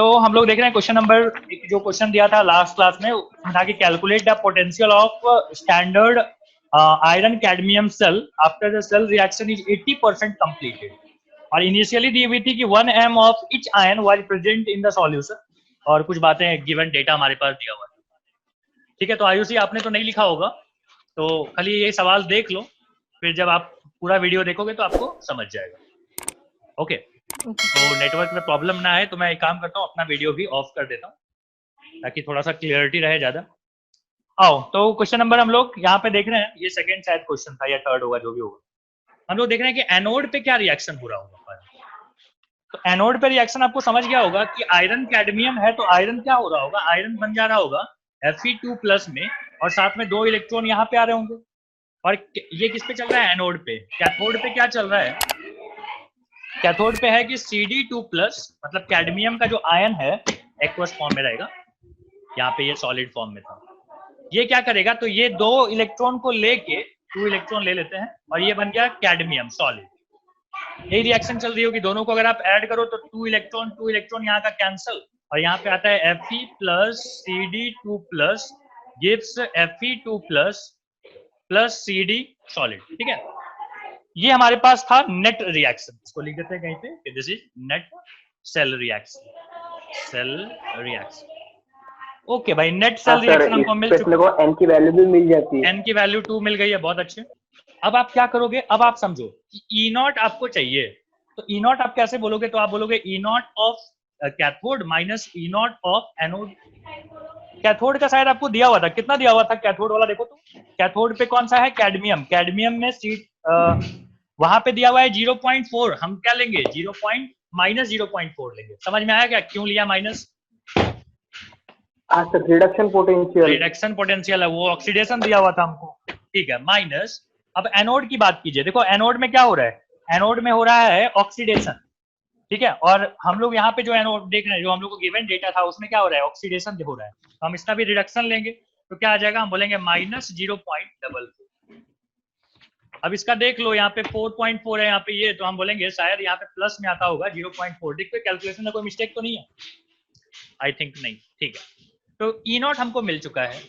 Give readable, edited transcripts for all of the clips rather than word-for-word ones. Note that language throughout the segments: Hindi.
तो हम लोग देख रहे हैं क्वेश्चन नंबर, जो क्वेश्चन दिया था लास्ट क्लास में था कि calculate the potential of standard iron cadmium cell after the cell reaction is 80% completed, और इनिशियली दी हुई थी कि 1 m of each ion was present in the solution, और कुछ बातें गिवन डेटा हमारे पास दिया हुआ है। ठीक है, तो आयुषी आपने तो नहीं लिखा होगा, तो खाली ये सवाल देख लो, फिर जब आप पूरा वीडियो देखोगे तो आपको समझ जाएगा। ओके, तो नेटवर्क में प्रॉब्लम ना है तो मैं एक काम करता हूँ, अपना वीडियो भी ऑफ कर देता हूँ ताकि थोड़ा सा क्लियरिटी रहे ज्यादा। आओ, तो क्वेश्चन नंबर हम लोग यहाँ पे देख रहे हैं, ये सेकंड शायद क्वेश्चन था या थर्ड होगा, जो भी होगा। हम लोग देख रहे हैं कि एनोड पे क्या रिएक्शन हो रहा होगा। तो एनोड पे रिएक्शन आपको समझ गया होगा कि आयरन कैडमियम है, तो आयरन क्या हो रहा होगा, आयरन बन जा रहा होगा Fe2+ में, और साथ में 2 इलेक्ट्रॉन यहाँ पे आ रहे होंगे। और ये किस पे चल रहा है, एनोड पे। कैथोड पे क्या चल रहा है, कैथोड पे है कि Cd2+, मतलब कैडमियम का जो आयन है एक्वस फॉर्म में रहेगा, यहाँ पे ये सॉलिड फॉर्म में था। ये क्या करेगा, तो ये 2 इलेक्ट्रॉन को लेके 2 इलेक्ट्रॉन ले लेते हैं और ये बन गया कैडमियम सॉलिड। यही रिएक्शन चल रही होगी, दोनों को अगर आप ऐड करो तो 2 इलेक्ट्रॉन यहाँ का कैंसल, और यहाँ पे आता है Fe+ Cd2+ gives Fe2+ Cd solid. ठीक है, ये हमारे पास था नेट रिएक्शन। इसको लिख देते हैं कहीं पे कि this is net cell reaction, cell reaction. Okay भाई, नेट सेल रिएक्शन हमको मिल चुका है, n की वैल्यू भी मिल जाती है, n की वैल्यू 2 मिल गई है, बहुत अच्छे। अब आप क्या करोगे, अब आप समझो कि E0 आपको चाहिए, तो E0 आप कैसे बोलोगे, तो आप बोलोगे E0 of cathode minus E0 of anode. Cathode का शायद आपको दिया हुआ था, कितना दिया हुआ था कैथोड वाला, देखो तो कैथोड पे कौन सा है, कैडमियम। कैडमियम में वहां पे दिया हुआ है 0.4, हम क्या लेंगे, -0.4 लेंगे। समझ में आया क्या, क्यों लिया minus? Reduction potential, reduction potential है, वो ऑक्सीडेशन दिया हुआ था हमको। ठीक है, माइनस। अब एनोड की बात कीजिए, देखो एनोड में क्या हो रहा है, एनोड में हो रहा है ऑक्सीडेशन। ठीक है, और हम लोग यहाँ पे जो एनोड देख रहे हैं, जो हम लोग को गिवन डेटा था उसमें क्या हो रहा है, ऑक्सीडेशन हो रहा है। तो हम इसका भी रिडक्शन लेंगे तो क्या आ जाएगा, हम बोलेंगे -0.44। अब इसका देख लो, यहाँ पे 4.4 है, यहाँ पे ये, तो हम बोलेंगे शायद यहाँ पे प्लस में आता होगा 0.4। देखते कैलकुलेशन में कोई मिस्टेक तो नहीं है, आई थिंक नहीं। ठीक है, तो E0 हमको मिल चुका है।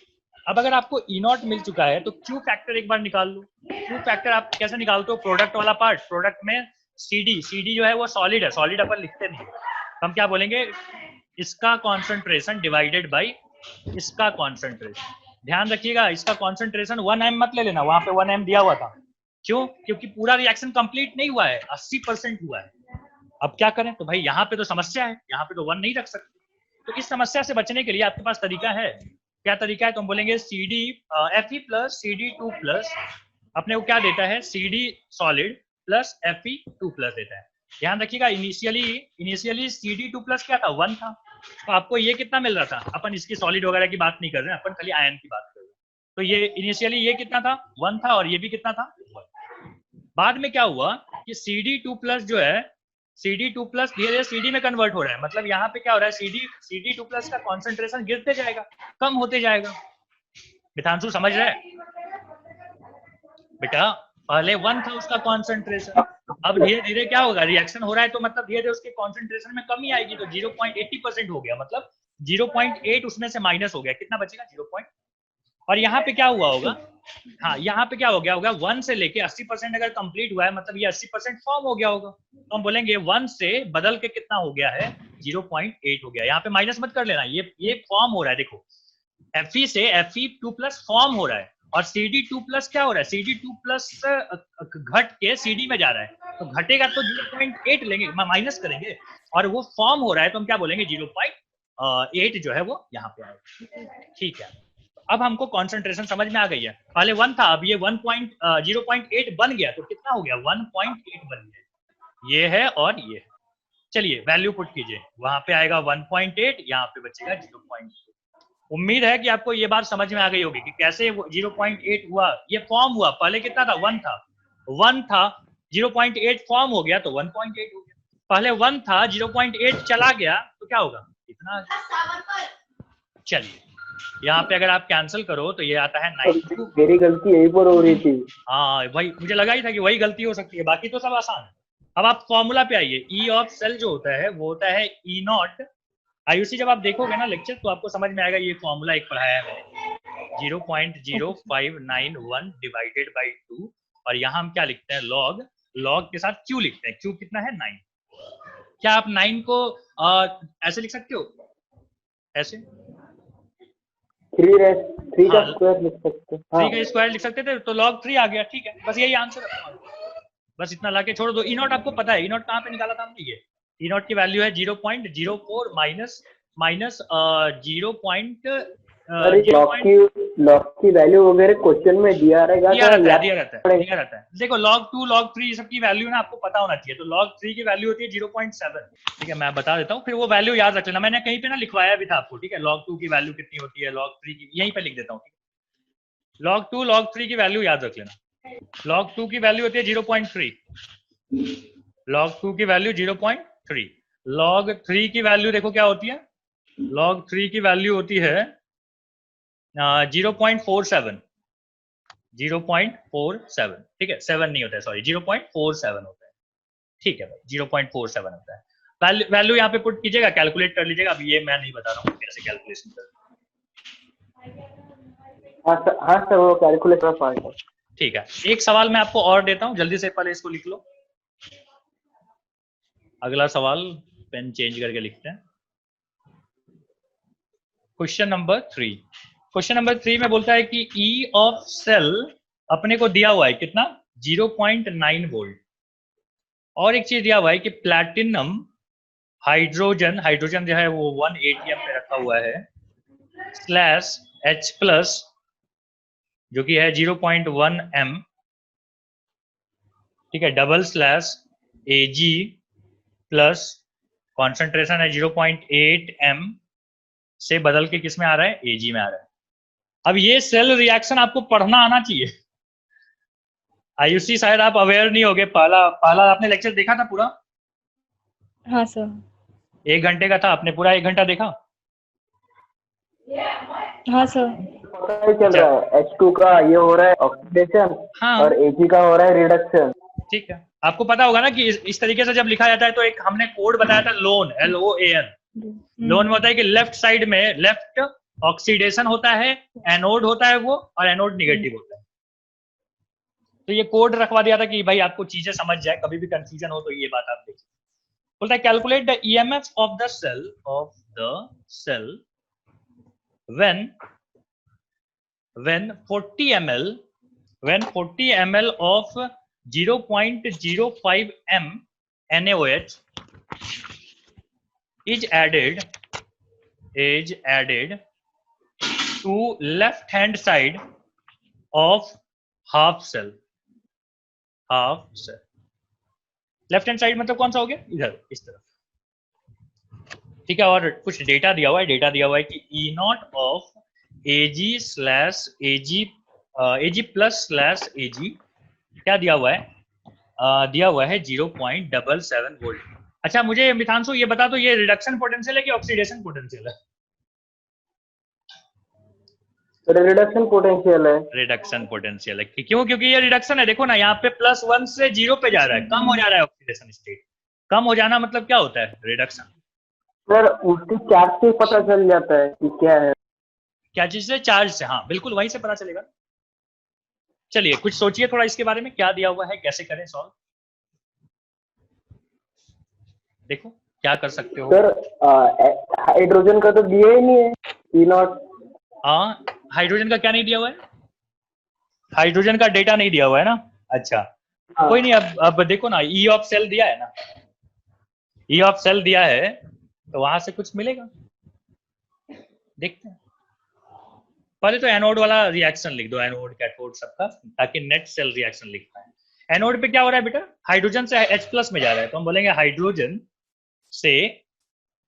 अब अगर आपको E0 मिल चुका है तो Q फैक्टर एक बार निकाल लो। Q फैक्टर आप कैसे निकालते हो, प्रोडक्ट वाला पार्ट, प्रोडक्ट में CD जो है वो सॉलिड है, सॉलिड अपन लिखते नहीं, तो हम क्या बोलेंगे, इसका कॉन्सेंट्रेशन डिवाइडेड बाई इसका कॉन्सेंट्रेशन। ध्यान रखिएगा, इसका कॉन्सेंट्रेशन 1 m मत ले लेना, वहां पे 1 m दिया हुआ था। क्यों, क्योंकि पूरा रिएक्शन कंप्लीट नहीं हुआ है, 80% हुआ है। अब क्या करें, तो भाई यहाँ पे तो समस्या है, यहाँ पे तो 1 नहीं रख सकते। तो इस समस्या से बचने के लिए आपके पास तरीका है, क्या तरीका है, तो हम बोलेंगे Fe+ Cd2+ अपने को क्या देता है, Cd सॉलिड प्लस Fe2+ देता है। ध्यान रखिएगा, इनिशियली Cd2+ क्या था, 1 था, तो आपको ये कितना मिल रहा था, अपन इसकी सॉलिड वगैरह की बात नहीं कर रहे हैं, अपन खाली आयन की बात कर रहे हैं। तो ये इनिशियली ये कितना था, 1 था, और ये भी कितना था, 1। बाद में क्या हुआ कि Cd2+ जो है, Cd2+ धीरे धीरे Cd में कन्वर्ट हो रहा है, मतलब यहाँ पे क्या हो रहा है, Cd2+ का कॉन्सेंट्रेशन गिरते जाएगा, कम होते जाएगा। मितांशु समझ रहे हैं बेटा, पहले 1 था उसका कॉन्सेंट्रेशन, अब धीरे धीरे क्या होगा, रिएक्शन हो रहा है, तो मतलब धीरे धीरे उसके कॉन्सेंट्रेशन में कमी आएगी, तो 0.80% हो गया, मतलब 0.8 उसमें से माइनस हो गया, कितना बचेगा, 0. और यहाँ पे क्या हुआ होगा, हाँ यहाँ पे क्या हो गया होगा, 1 से लेके 80% अगर कंप्लीट हुआ है, मतलब ये 80% फॉर्म हो गया होगा, तो हम बोलेंगे 1 से बदल के कितना हो गया है, 0.8 हो गया। यहाँ पे माइनस मत कर लेना, ये फॉर्म हो रहा है, देखो Fe से Fe2+ फॉर्म हो रहा है, और Cd2+ क्या हो रहा है, Cd2+ घट के Cd में जा रहा है, तो घटेगा तो 0.8 लेंगे, माइनस करेंगे, और वो फॉर्म हो रहा है, तो हम क्या बोलेंगे, 0.8 जो है वो यहाँ पे आएगा। ठीक है, अब हमको कॉन्सेंट्रेशन समझ में आ गई है, पहले 1 था, अब ये 0.8 बन गया, तो कितना हो गया, 1.8 बन गया, ये है और ये है। चलिए वैल्यू पुट कीजिए, वहां पे आएगा 1.8, यहाँ पे बचेगा 0.8। उम्मीद है कि आपको ये बात समझ में आ गई होगी कि कैसे 0.8 हुआ, ये फॉर्म हुआ, पहले कितना था, 1 था 0.8 फॉर्म हो गया तो 1.8 हो गया, पहले 1 था 0.8 चला गया तो क्या होगा, इतना। चलिए यहाँ पे अगर आप कैंसिल करो तो ये आता है 9। मेरी गलती यहीं पर हो रही थी, हाँ वही मुझे लगा ही था कि वही गलती हो सकती है, बाकी तो सब आसान है। अब आप फॉर्मूला पे आइए, ई ऑफ सेल जो होता है वो होता है E0 आयुषी जब आप देखोगे ना लेक्चर तो आपको समझ में आएगा, ये फॉर्मूला एक पढ़ाया है मैंने, 0.0591 डिवाइडेड बाई 2, और यहाँ हम क्या लिखते हैं, लॉग, लॉग के साथ क्यू लिखते हैं, क्यू कितना है 9। क्या आप 9 को ऐसे लिख सकते हो, ऐसे 3 का स्क्वायर लिख सकते हैं। 3 का स्क्वायर लिख सकते थे, तो log 3 आ गया, ठीक है, बस यही आंसर है, बस इतना लाके छोड़ दो। ई नॉट आपको पता है, ई नॉट कहाँ पे निकाला था हमने, ये ई नॉट की वैल्यू है 0.04 माइनस 0. लॉग की वैल्यू वगैरह क्वेश्चन में दिया रहेगा, दिया रहता है। देखो log 2 log 3 ये सब की वैल्यू ना आपको पता होना चाहिए, तो log 3 की वैल्यू होती है 0.7, ठीक है, मैं बता देता हूँ, फिर वो वैल्यू याद रख लेना, मैंने कहीं पे ना लिखवाया भी था आपको, ठीक है, log 2 की वैल्यू कितनी होती है, log 3 की यहीं पे लिख देता हूँ, log 2 log 3 की वैल्यू याद रख लेना। log 2 की वैल्यू होती है 0.3, log 2 की वैल्यू 0.3, log 3 की वैल्यू देखो क्या होती है, log 3 की वैल्यू होती है 0.47, 0.47, ठीक है, 7 नहीं होता है, सॉरी 0.47 होता है, ठीक है भाई, 0.47 होता है। वैल्यू यहाँ पे पुट कीजिएगा, कैलकुलेट कर लीजिएगा, अभी ये मैं नहीं बता रहा हूँ कैसे कैलकुलेशन करना। हाँ सर, वो कैलकुलेटर पार्ट है। ठीक है, एक सवाल मैं आपको और देता हूँ, जल्दी से पहले इसको लिख लो। अगला सवाल पेन चेंज करके लिखते हैं। क्वेश्चन नंबर 3, क्वेश्चन नंबर 3 में बोलता है कि ई ऑफ सेल अपने को दिया हुआ है कितना, 0.9 वोल्ट, और एक चीज दिया हुआ है कि प्लैटिनम हाइड्रोजन, हाइड्रोजन जो है वो 1 ATM पे रखा हुआ है, स्लैश H+ जो कि है 0.1 m, ठीक है, double slash Ag plus concentration है 0.8 m से बदल के किस में आ रहा है, Ag में आ रहा है। अब ये सेल रिएक्शन आपको पढ़ना आना चाहिए। आयुषी शायद आप अवेयर नहीं होगे, पहला आपने लेक्चर देखा था पूरा? हाँ सर। 1 घंटे का था, आपने पूरा 1 घंटा देखा? हाँ सर। पता ही चल रहा है, H2 का ये हो रहा है ऑक्सीडेशन, हाँ, और Ag का हो रहा है रिडक्शन। ठीक है, आपको पता होगा ना कि इस तरीके से जब लिखा जाता है तो एक हमने कोड बताया था, लोन, LOAN, लोन में होता है कि लेफ्ट साइड में लेफ्ट ऑक्सीडेशन होता है, एनोड होता है वो, और एनोड निगेटिव होता है। तो ये कोड रखवा दिया था कि भाई आपको चीजें समझ जाए, कभी भी कंफ्यूजन हो तो ये बात आप देखिए। बोलता है calculate the EMF of the cell when 40 ml of 0.05 m NaOH is added to left hand side of half cell, left hand side मतलब कौन सा हो गया, इधर इस तरफ, ठीक है, और कुछ डेटा दिया हुआ है, कि E naught of Ag plus slash Ag क्या दिया हुआ है, दिया हुआ है 0.77 वोल्ट। अच्छा मुझे मिथांशु ये बता दो, ये रिडक्शन पोटेंशियल है कि ऑक्सीडेशन पोटेंशियल है? रिडक्शन पोटेंशियल है। रिडक्शन पोटेंशियल है, क्यों? क्योंकि ये रिडक्शन है, देखो ना यहाँ पे +1 से 0 पे जा रहा है, कम हो जा रहा है ऑक्सीडेशन स्टेट। कम हो जाना मतलब क्या होता है, रिडक्शन। सर उसके चार्ज से पता चल जाता है कि क्या है, क्या चीज से, चार्ज से, हाँ बिल्कुल वहीं से पता चलेगा। चलिए कुछ सोचिए थोड़ा इसके बारे में, क्या दिया हुआ है, कैसे करें सॉल्व, देखो क्या कर सकते हो। सर हाइड्रोजन का तो दिया ही नहीं है, ई नॉट। हाँ, हाइड्रोजन का क्या नहीं दिया हुआ है, हाइड्रोजन का डेटा नहीं दिया हुआ है ना, अच्छा हाँ। कोई नहीं, अब देखो ना, ई ऑफ सेल दिया है ना, ई ऑफ सेल दिया है तो वहां से कुछ मिलेगा, देखते हैं। पहले तो एनोड वाला रिएक्शन लिख दो, एनोड कैथोड सबका, ताकि नेट सेल रिएक्शन लिख पाए। एनोड पे क्या हो रहा है बेटा, हाइड्रोजन से H+ में जा रहा है, तो हम बोलेंगे हाइड्रोजन से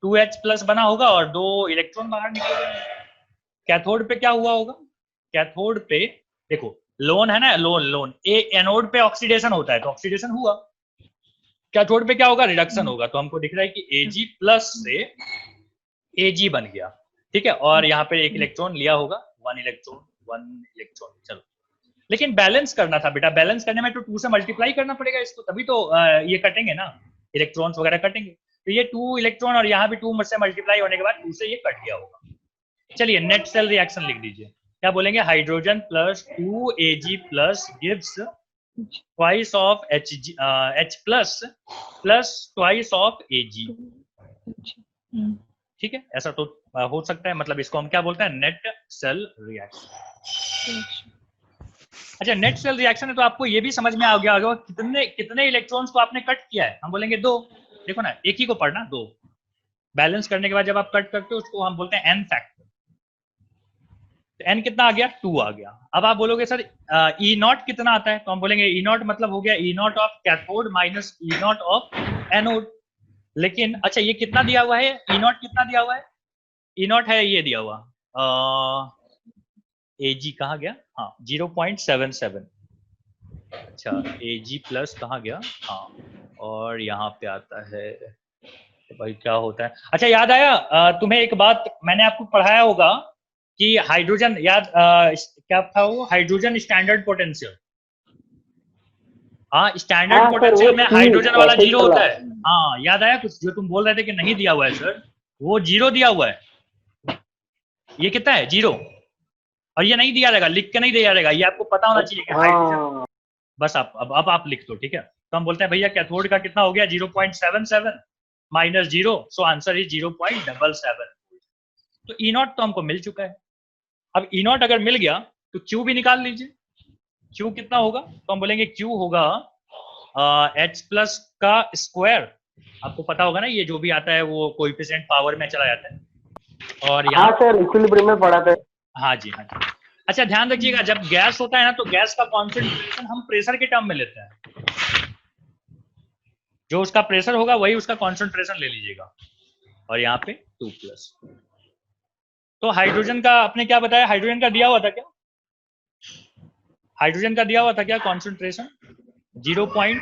2H+ बना होगा और 2 इलेक्ट्रॉन बाहर निकल गए। कैथोड पे क्या हुआ होगा, कैथोड पे देखो लोन है ना, लोन एनोड पे ऑक्सीडेशन होता है, तो ऑक्सीडेशन हुआ। कैथोड पे क्या होगा, रिडक्शन होगा, तो हमको दिख रहा है कि Ag+ से Ag बन गया, ठीक है, और यहाँ पे एक इलेक्ट्रॉन लिया होगा, 1 इलेक्ट्रॉन, चलो। लेकिन बैलेंस करना था बेटा, बैलेंस करने में तो 2 से मल्टीप्लाई करना पड़ेगा इसको, तभी तो ये कटेंगे ना, इलेक्ट्रॉन्स वगैरह कटेंगे। तो ये 2 इलेक्ट्रॉन और यहाँ भी 2 से मल्टीप्लाई होने के बाद 2 से ये कट गया होगा। चलिए नेट सेल रिएक्शन लिख दीजिए, क्या बोलेंगे, hydrogen plus 2Ag plus gives twice of H plus plus twice of Ag। ठीक है, ऐसा तो हो सकता है, मतलब इसको हम क्या बोलते हैं, नेट सेल रिएक्शन। अच्छा, नेट सेल रिएक्शन है तो आपको ये भी समझ में आ गया होगा कितने इलेक्ट्रॉन्स को आपने कट किया है। हम बोलेंगे 2, देखो ना, एक ही को पढ़ना, 2 बैलेंस करने के बाद जब आप कट करते हो उसको हम बोलते हैं n फैक्टर। तो n कितना आ गया, 2 आ गया। अब आप बोलोगे सर E0 कितना आता है, तो हम बोलेंगे E0 मतलब हो गया E0 of cathode minus E0 of anode. लेकिन अच्छा ये कितना दिया हुआ है, E0 कितना दिया हुआ है, E0 है ये दिया हुआ, Ag कहाँ गया, हाँ 0.77। अच्छा Ag प्लस कहाँ गया, हाँ, और यहाँ पे आता है तो भाई क्या होता है। अच्छा याद आया तुम्हें एक बात मैंने आपको पढ़ाया होगा कि हाइड्रोजन, याद क्या था वो, हाइड्रोजन स्टैंडर्ड पोटेंशियल। हाँ, स्टैंडर्ड पोटेंशियल में हाइड्रोजन वाला 0 होता है। हाँ याद आया कुछ, जो तुम बोल रहे थे कि नहीं दिया हुआ है सर, वो 0 दिया हुआ है। ये कितना है, 0, और ये नहीं दिया जाएगा, लिख के नहीं दिया जाएगा, ये आपको पता होना चाहिए कि हाइड्रोजन, बस आप अब आप लिख दो, ठीक है। तो हम बोलते हैं भैया कैथोड का कितना हो गया, 0.77 माइनस 0, सो आंसर इज 0.77। तो E0 तो हमको मिल चुका है। अब E0 अगर मिल गया तो Q भी निकाल लीजिए। Q कितना होगा, तो हम बोलेंगे Q होगा H प्लस का स्क्वायर। आपको पता होगा ना, ये जो भी आता है वो कोएफिशिएंट पावर में चला जाता है, और यहाँ सर इक्विलिब्रियम में पढ़ा था। हाँ जी, हाँ जी। अच्छा ध्यान रखिएगा, जब गैस होता है ना तो गैस का कॉन्सेंट्रेशन हम प्रेशर के टर्म में लेते हैं, जो उसका प्रेशर होगा वही उसका कॉन्सेंट्रेशन ले लीजिएगा, और यहाँ पे 2+। तो हाइड्रोजन का आपने क्या बताया, हाइड्रोजन का दिया हुआ था क्या, हाइड्रोजन का दिया हुआ था क्या कॉन्सेंट्रेशन, 0.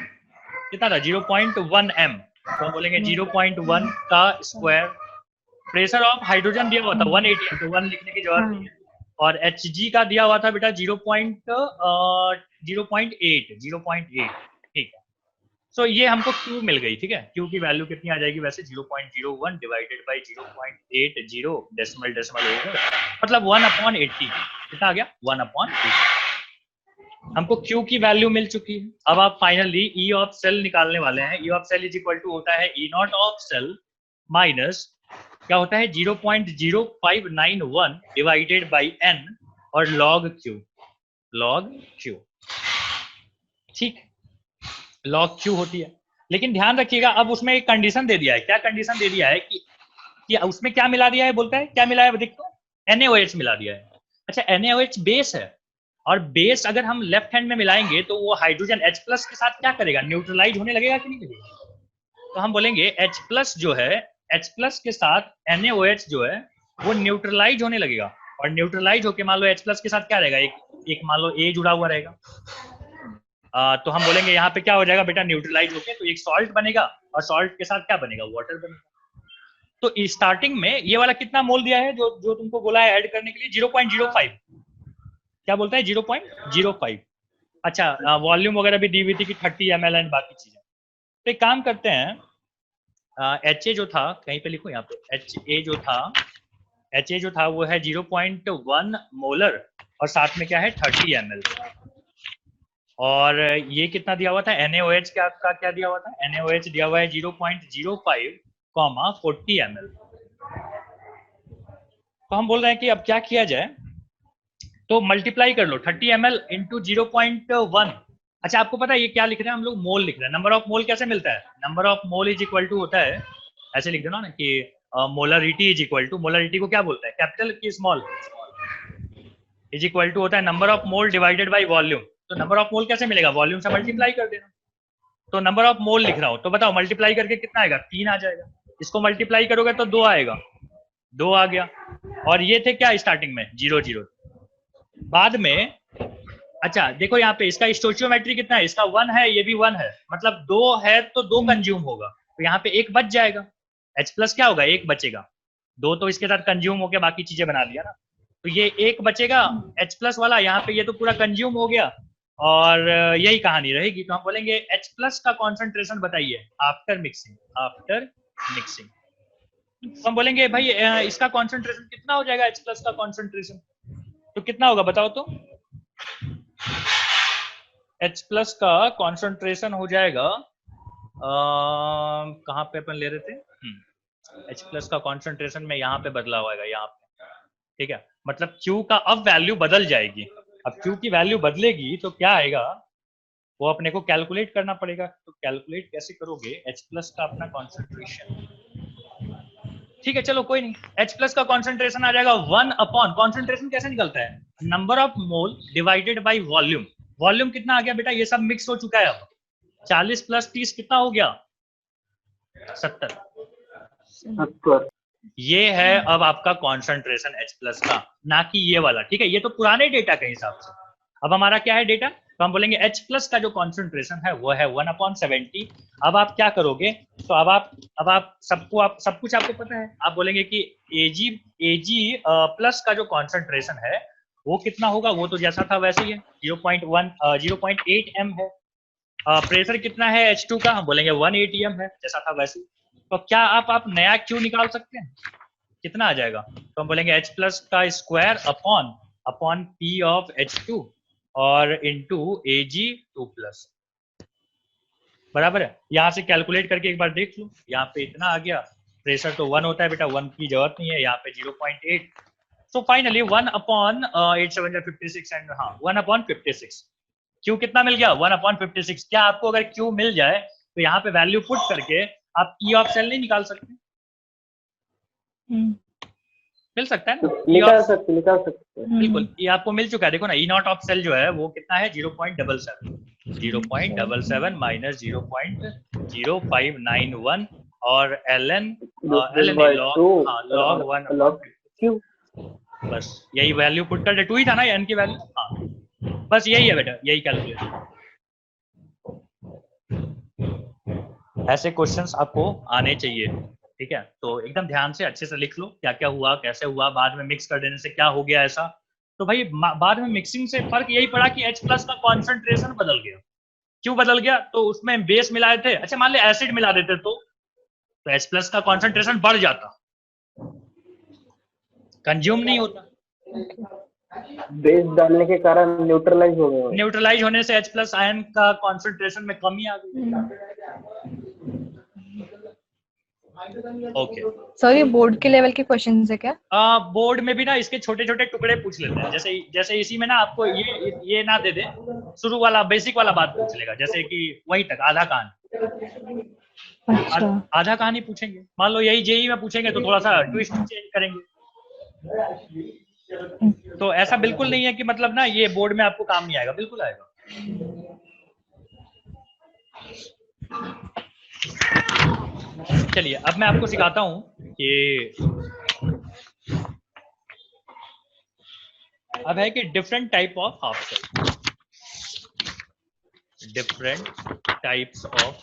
कितना था, 0.1 m। तो हम बोलेंगे 0.1 का स्क्वायर। प्रेशर ऑफ हाइड्रोजन दिया हुआ था 180, तो 1 लिखने की जरूरत नहीं है। और Hg का दिया हुआ था बेटा 0.8, ठीक है। सो ये हमको Q मिल गई, ठीक है। Q की वैल्यू कितनी आ जाएगी वैसे, 0.01 डिवाइडेड बाई 0.80, डेसिमल होगा, मतलब 1/80। कितना आ गया, 1/80। हमको Q की वैल्यू मिल चुकी है। अब आप फाइनली E ऑफ सेल निकालने वाले हैं। E of cell is equal to होता है E0 ऑफ सेल माइनस क्या होता है 0.0591 डिवाइडेड बाई n और log Q, ठीक, log Q होती है। लेकिन ध्यान रखिएगा, अब उसमें एक कंडीशन दे दिया है। क्या कंडीशन दे दिया है कि उसमें क्या मिला दिया है, बोलता है क्या मिला है, देखो NaOH मिला दिया है। अच्छा NaOH बेस है, और बेस अगर हम लेफ्ट हैंड में मिलाएंगे तो वो हाइड्रोजन H प्लस के साथ क्या करेगा, न्यूट्रलाइज होने लगेगा कि नहीं लगेगा। तो हम बोलेंगे H प्लस जो है, H प्लस के साथ NaOH जो है वो न्यूट्रलाइज होने लगेगा, और न्यूट्रलाइज होके मान लो H प्लस के साथ क्या रहेगा, एक मान लो A जुड़ा हुआ रहेगा। तो हम बोलेंगे यहाँ पे क्या हो जाएगा बेटा, न्यूट्रलाइज होके तो एक सॉल्ट बनेगा, और सॉल्ट के साथ क्या बनेगा, वाटर बनेगा। तो स्टार्टिंग में ये वाला कितना मोल दिया है, जो तुमको बोला है ऐड करने के लिए, 0.05। क्या बोलता है, 0.05। अच्छा वॉल्यूम वगैरह भी दी हुई थी कि 30 ml एंड बाकी चीजें। तो एक काम करते हैं, HA जो था, कहीं पे लिखो यहाँ पे, HA जो था वो है 0.1 मोलर, और साथ में क्या है 30 ml। और ये कितना दिया हुआ था, NaOH का क्या दिया हुआ था, NaOH दिया हुआ है 0.05, 40 ml। तो हम बोल रहे हैं कि अब क्या किया जाए, तो मल्टीप्लाई कर लो 30 ml इंटू 0.1। अच्छा आपको पता है ये क्या लिख रहे हैं हम लोग, मोल लिख रहे हैं। नंबर ऑफ मोल कैसे मिलता है, number of mole is equal to होता है, ऐसे लिख दो ना कि molarity is equal to, molarity को क्या बोलते हैं, कैपिटल की स्मॉल, इज इक्वल टू होता है number of mole divided by volume. तो नंबर ऑफ मोल कैसे मिलेगा, वॉल्यूम से मल्टीप्लाई कर देना। तो नंबर ऑफ मोल लिख रहा हूं, तो बताओ मल्टीप्लाई करके कितना आएगा, 3 आ जाएगा। इसको मल्टीप्लाई करोगे तो 2 आएगा, 2 आ गया। और ये थे क्या स्टार्टिंग में 0 बाद में। अच्छा देखो यहाँ पे इसका स्टोचियोमेट्री कितना है, इसका 1 है, ये भी 1 है, मतलब 2 है तो 2 कंज्यूम होगा, तो यहाँ पे 1 बच जाएगा। H प्लस क्या होगा, 1 बचेगा, 2 तो इसके साथ कंज्यूम होके बाकी चीजें बना लिया ना, तो ये 1 बचेगा H प्लस वाला, यहाँ पे ये तो पूरा कंज्यूम हो गया, और यही कहानी रहेगी। तो हम बोलेंगे H प्लस का कॉन्सेंट्रेशन बताइए आफ्टर मिक्सिंग। तो हम बोलेंगे भाई इसका कॉन्सेंट्रेशन कितना हो जाएगा, H+ का कॉन्सेंट्रेशन, तो कितना होगा बताओ तो। H+ का कॉन्सेंट्रेशन हो जाएगा, कहाँ पे अपन ले रहे थे, H+ का कॉन्सेंट्रेशन में यहाँ पे बदला होगा, यहाँ पे, ठीक है, मतलब Q का अब वैल्यू बदल जाएगी। अब Q की वैल्यू बदलेगी तो क्या आएगा, वो अपने को कैलकुलेट करना पड़ेगा। तो कैलकुलेट कैसे करोगे, H+ का अपना कॉन्सेंट्रेशन, ठीक है चलो कोई नहीं, H+ का कॉन्सेंट्रेशन आ जाएगा 1 अपॉन, कॉन्सेंट्रेशन कैसे निकलता है, number of mole divided by volume. Volume कितना आ गया बेटा, ये सब मिक्स हो चुका है, अब 40 + 30 कितना हो गया, 70। ये है अब आपका कॉन्सेंट्रेशन H+ का, ना कि ये वाला, ठीक है, ये तो पुराने डेटा के हिसाब से। अब हमारा क्या है डेटा, तो हम बोलेंगे H+ का जो कॉन्सेंट्रेशन है वो है 1/70। अब आप क्या करोगे, तो अब आप सब कुछ आपको पता है, आप बोलेंगे कि Ag+ का जो कॉन्सेंट्रेशन है वो कितना होगा, वो तो जैसा था वैसे ही है, 0.8 m है। प्रेशर कितना है H2 का, हम बोलेंगे 180 m है, जैसा था वैसे ही। तो क्या आप नया Q निकाल सकते हैं, कितना आ जाएगा, तो हम बोलेंगे H+ का square upon P of H2 और इनटू Ag2+, बराबर है। यहाँ से कैलकुलेट करके एक बार देख लो, यहाँ पे इतना आ गया, प्रेशर तो 1 होता है बेटा, 1 की जरूरत नहीं है, यहाँ पे 0.8, तो फाइनली 1/8 7 56 एंड हाँ 1/56। Q कितना मिल गया, 1/56। क्या आपको अगर Q मिल जाए तो यहाँ पे वैल्यू पुट करके आप E ऑफ सेल नहीं निकाल सकते, मिल सकता है ना, निकाल सकते बिल्कुल, ये आपको मिल चुका है, देखो ना, E नॉट ऑफ सेल जो है वो कितना है, 0.77 माइनस 0.0591 और ln log 1/2, बस यही वैल्यू पुट कर दे, 2 ही था ना n की वैल्यू, हाँ बस यही है बेटा, यही कैलकुलेशन। ऐसे क्वेश्चंस आपको आने चाहिए, ठीक है, तो एकदम ध्यान से अच्छे से लिख लो क्या क्या हुआ, कैसे हुआ, बाद में मिक्स कर देने से क्या हो गया ऐसा। तो भाई बाद में मिक्सिंग से फर्क यही पड़ा कि H+ का कॉन्सेंट्रेशन बदल गया। क्यों बदल गया, तो उसमें बेस मिलाए थे, अच्छा मान ले एसिड मिला देते तो H+ का कॉन्सेंट्रेशन बढ़ जाता, कंज्यूम नहीं होता, बेस डालने के कारण न्यूट्रलाइज हो गया, न्यूट्रलाइज होने से H+ आयन का कॉन्सेंट्रेशन में कमी आ गई। ओके सर ये बोर्ड के लेवल के क्वेश्चन है क्या? बोर्ड में भी ना इसके छोटे छोटे टुकड़े पूछ लेते हैं, जैसे इसी में ना आपको ये ना दे दे, शुरू वाला बेसिक वाला बात पूछ लेगा, जैसे कि वहीं तक आधा कहानी, अच्छा। आधा कहानी पूछेंगे, मान लो यही जेई में पूछेंगे तो थोड़ा सा ट्विस्ट चेंज करेंगे। तो ऐसा बिल्कुल नहीं है कि मतलब ना ये बोर्ड में आपको काम नहीं आएगा, बिल्कुल आएगा। चलिए अब मैं आपको सिखाता हूं कि अब है कि different type of half cell, different types of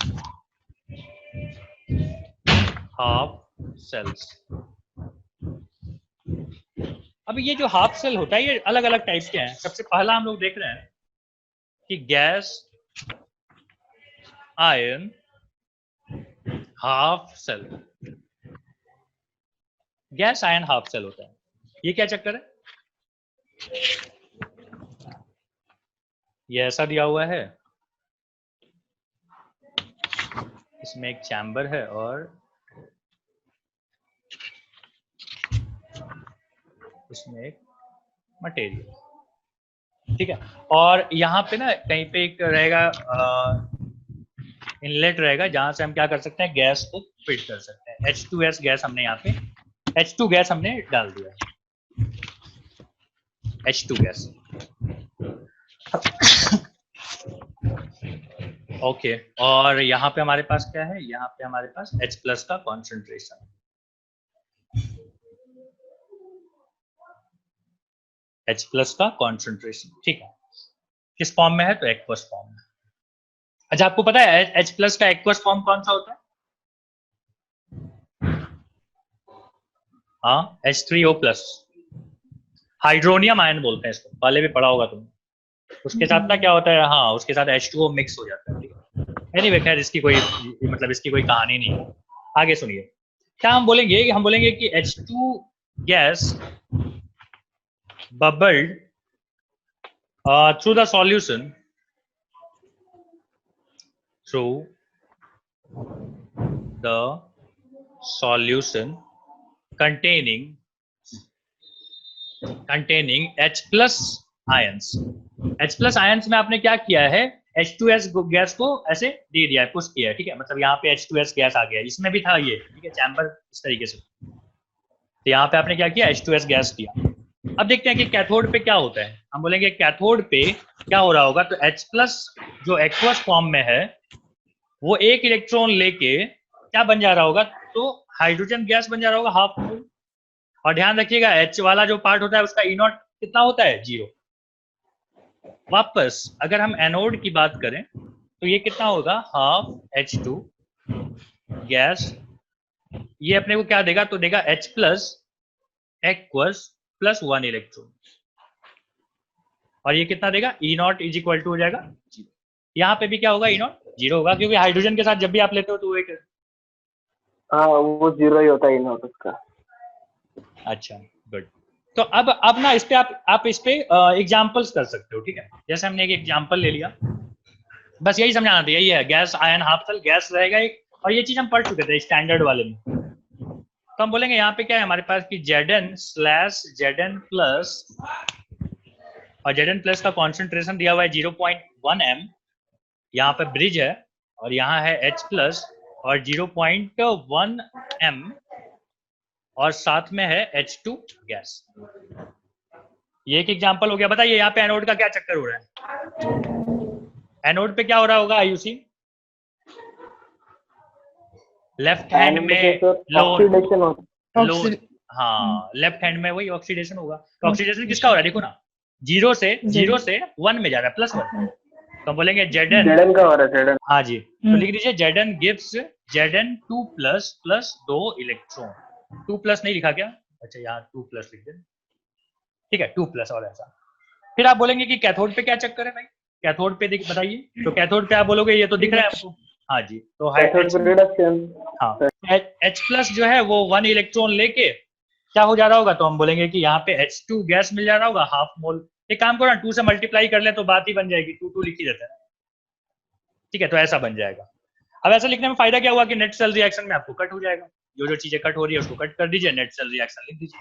half cells. अब ये जो हाफ सेल होता है ये अलग अलग टाइप के हैं। सबसे पहला हम लोग देख रहे हैं कि gas ion half cell, gas ion half cell होता है। ये क्या चक्कर है, ये ऐसा दिया हुआ है, इसमें एक चैम्बर है और इसमें एक मटेरियल, ठीक है, और यहाँ पे ना कहीं पे एक रहेगा इनलेट रहेगा जहां से हम क्या कर सकते हैं, गैस को फिट कर सकते हैं। H2S गैस हमने यहाँ पे H2 गैस हमने डाल दिया, H2 गैस। ओके, और यहाँ पे हमारे पास क्या है, यहाँ पे हमारे पास H+ का कॉन्सेंट्रेशन, H+ का कॉन्सेंट्रेशन, ठीक है, किस फॉर्म में है, तो एक्वस फॉर्म में। अच्छा आपको पता है H+ का एक्वस फॉर्म कौन सा होता है, हाँ H3O+, हाइड्रोनियम आयन बोलते हैं इसको, पहले भी पढ़ा होगा तुमने। उसके साथ ना क्या होता है, हाँ उसके साथ H2O मिक्स हो जाता है, ठीक है। एनीवे खैर इसकी कोई मतलब इसकी कोई कहानी नहीं है। आगे सुनिए, क्या हम बोलेंगे कि H2 gas bubbled through the solution containing H plus ions. H plus ions में आपने क्या किया है, H2S गैस को ऐसे दे दिया है, पुश किया है, ठीक है, मतलब यहाँ पे H2S गैस आ गया, इसमें भी था ये, ठीक है, चैम्बर इस तरीके से, तो यहाँ पे आपने क्या किया, H2S गैस दिया। अब देखते हैं कि कैथोड पे क्या होता है। हम बोलेंगे कैथोड पे क्या हो रहा होगा, तो H प्लस जो एक्वस फॉर्म में है वो एक इलेक्ट्रॉन लेके क्या बन जा रहा होगा, तो हाइड्रोजन गैस बन जा रहा होगा हाफ मोल। और ध्यान रखिएगा H वाला जो पार्ट होता है उसका E नॉट कितना होता है, 0। वापस अगर हम एनोड की बात करें तो ये कितना होगा, हाफ H2 गैस, ये अपने को क्या देगा, तो देगा H plus aqueous plus 1 electron, और ये कितना देगा, E not is equal to हो जाएगा 0। यहाँ पे भी क्या होगा, E नॉट 0 होगा, क्योंकि हाइड्रोजन के साथ जब भी आप लेते हो तो वो एक, हाँ वो 0 ही होता है नोट उसका। अच्छा गुड। तो अब ना इस पे आप इस पे एग्जांपल्स कर सकते हो, ठीक है, जैसे हमने एक एग्जांपल ले लिया, बस यही समझाना था, यही है, gas ion half cell gas रहेगा एक, और ये चीज हम पढ़ चुके थे स्टैंडर्ड वाले में। तो हम बोलेंगे यहाँ पे क्या है हमारे पास कि Zn/Zn प्लस, और Zn प्लस का कॉन्सेंट्रेशन दिया हुआ है 0.1 m, यहाँ पे ब्रिज है, और यहाँ है H प्लस और 0.1 m, और साथ में है H2 गैस। ये एक एग्जांपल हो गया। बताइए यहाँ पे एनोड का क्या चक्कर हो रहा है, एनोड पे क्या हो रहा होगा आयुषी, लेफ्ट हैंड में लोन, हाँ लेफ्ट हैंड में वही ऑक्सीडेशन होगा। तो ऑक्सीडेशन किसका हो रहा है, देखो ना, 0 से 1 में जा रहा है, +1। तो हम बोलेंगे Zn का हो रहा है, Zn। हाँ जी, तो लिख दीजिए Zn gives Zn2 plus plus 2 electron, 2 plus नहीं लिखा क्या, अच्छा यहाँ 2 प्लस लिख दें, ठीक है, 2 प्लस और ऐसा। फिर आप बोलेंगे कि कैथोड पे क्या चक्कर है भाई, कैथोड पे बताइए, तो कैथोड पे आप बोलोगे ये तो दिख रहा है आपको, हाँ जी, तो हाँ H प्लस जो है वो 1 इलेक्ट्रॉन लेके क्या हो जा रहा होगा, तो हम बोलेंगे कि यहाँ पे H2 गैस मिल जा रहा होगा हाफ मोल। एक काम करो ना, 2 से मल्टीप्लाई कर ले तो बात ही बन जाएगी, 2 लिख ही देते हैं, ठीक है, तो ऐसा बन जाएगा। अब ऐसा लिखने में फायदा क्या हुआ कि नेट सेल रिएक्शन में आपको कट हो जाएगा, जो चीजें कट हो रही है उसको कट कर दीजिए, नेट सेल रिएक्शन लिख दीजिए।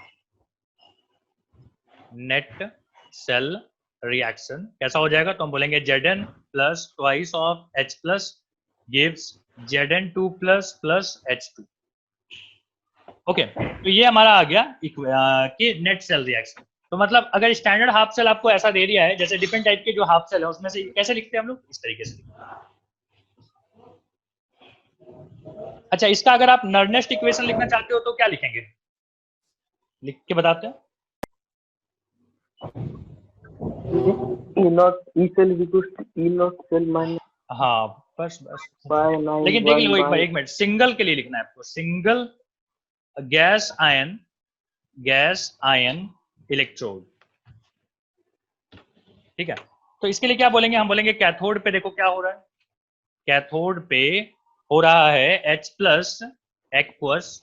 नेट सेल रिएक्शन कैसा हो जाएगा, तो हम बोलेंगे Zn plus twice of H plus gives Zn2 plus plus H2। Okay, तो ये हमारा आ गया कि नेट सेल रिएक्शन। तो मतलब अगर स्टैंडर्ड हाफ सेल आपको ऐसा दे दिया है, जैसे डिफरेंट टाइप के जो हाफ सेल है उसमें से कैसे लिखते हैं हम लोग, इस तरीके से। अच्छा, इसका अगर आप नर्नेस्ट इक्वेशन लिखना चाहते हो तो क्या लिखेंगे, लिख के बताते हैं। हाँ बस लेकिन देख लो एक मिनट, सिंगल के लिए लिखना है आपको, सिंगल गैस आयन इलेक्ट्रोड, ठीक है। तो इसके लिए क्या बोलेंगे, हम बोलेंगे कैथोड पे देखो क्या हो रहा है, कैथोड पे हो रहा है H plus aqueous